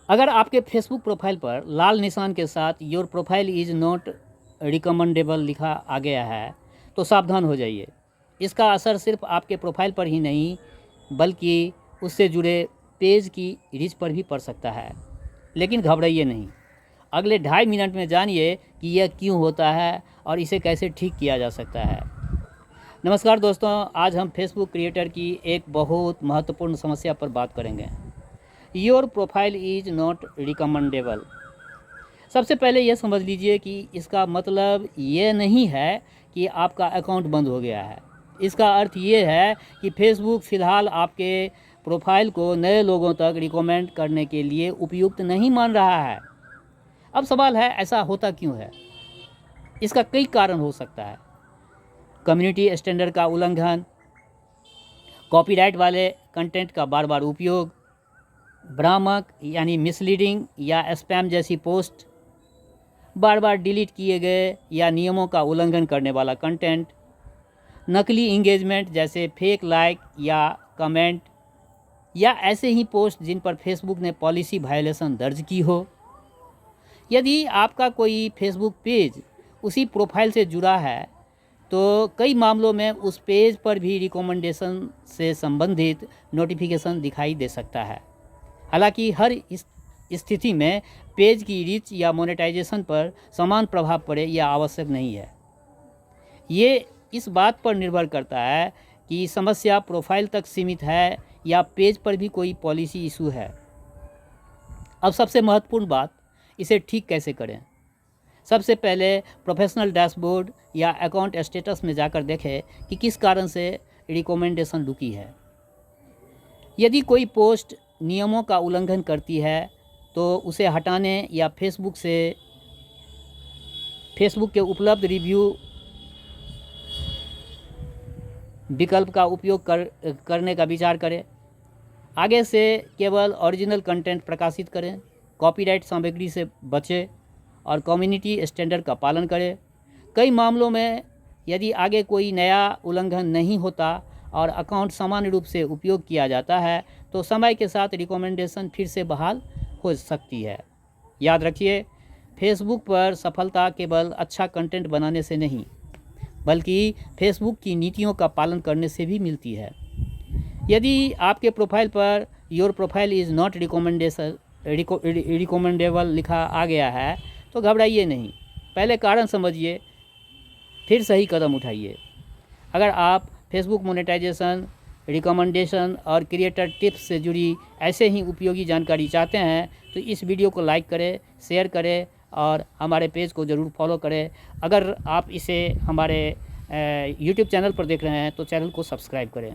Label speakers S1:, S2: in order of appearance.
S1: अगर आपके Facebook profile पर लाल निशान के साथ your profile is not recommendable लिखा आ गया है तो सावधान हो जाइए। इसका असर सिर्फ आपके प्रोफाइल पर ही नहीं बल्कि उससे जुड़े पेज की रीच पर भी पड़ सकता है। लेकिन घबराइए नहीं, अगले 2.5 मिनट में जानिए कि यह क्यों होता है और इसे कैसे ठीक किया जा सकता है। नमस्कार दोस्तों, आज हम फेसबुक क्रिएटर की एक बहुत महत्वपूर्ण समस्या पर बात करेंगे। Your profile is not recommendable. सबसे पहले यह समझ लीजिए कि इसका मतलब ये नहीं है कि आपका अकाउंट बंद हो गया है। इसका अर्थ ये है कि फेसबुक फ़िलहाल आपके प्रोफाइल को नए लोगों तक रिकमेंड करने के लिए उपयुक्त नहीं मान रहा है। अब सवाल है, ऐसा होता क्यों है? इसका कई कारण हो सकता है। कम्युनिटी स्टैंडर्ड का उल्लंघन, कॉपीराइट वाले कंटेंट का बार बार उपयोग, भ्रामक यानी मिसलीडिंग या स्पैम जैसी पोस्ट, बार बार डिलीट किए गए या नियमों का उल्लंघन करने वाला कंटेंट, नकली इंगेजमेंट जैसे फेक लाइक या कमेंट, या ऐसे ही पोस्ट जिन पर फेसबुक ने पॉलिसी वायलेशन दर्ज की हो। यदि आपका कोई फेसबुक पेज उसी प्रोफाइल से जुड़ा है तो कई मामलों में उस पेज पर भी रिकमेंडेशन से संबंधित नोटिफिकेशन दिखाई दे सकता है। हालांकि हर इस स्थिति में पेज की रीच या मोनेटाइजेशन पर समान प्रभाव पड़े यह आवश्यक नहीं है। ये इस बात पर निर्भर करता है कि समस्या प्रोफाइल तक सीमित है या पेज पर भी कोई पॉलिसी इशू है। अब सबसे महत्वपूर्ण बात, इसे ठीक कैसे करें। सबसे पहले प्रोफेशनल डैशबोर्ड या अकाउंट स्टेटस में जाकर देखें कि किस कारण से रिकमेंडेशन रुकी है। यदि कोई पोस्ट नियमों का उल्लंघन करती है तो उसे हटाने या फेसबुक के उपलब्ध रिव्यू विकल्प का उपयोग करने का विचार करें। आगे से केवल ओरिजिनल कंटेंट प्रकाशित करें, कॉपीराइट सामग्री से बचें और कम्युनिटी स्टैंडर्ड का पालन करें। कई मामलों में यदि आगे कोई नया उल्लंघन नहीं होता और अकाउंट सामान्य रूप से उपयोग किया जाता है तो समय के साथ रिकमेंडेशन फिर से बहाल हो सकती है। याद रखिए, फेसबुक पर सफलता केवल अच्छा कंटेंट बनाने से नहीं बल्कि फेसबुक की नीतियों का पालन करने से भी मिलती है। यदि आपके profile per your profile is not recommendable लिखा आ गया है तो घबराइए नहीं, पहले कारण समझिए फिर सही कदम उठाइए। अगर आप फेसबुक मोनेटाइजेशन, रिकमेंडेशन और क्रिएटर टिप्स से जुड़ी ऐसे ही उपयोगी जानकारी चाहते हैं तो इस वीडियो को लाइक करें, शेयर करें और हमारे पेज को ज़रूर फॉलो करें। अगर आप इसे हमारे यूट्यूब चैनल पर देख रहे हैं तो चैनल को सब्सक्राइब करें।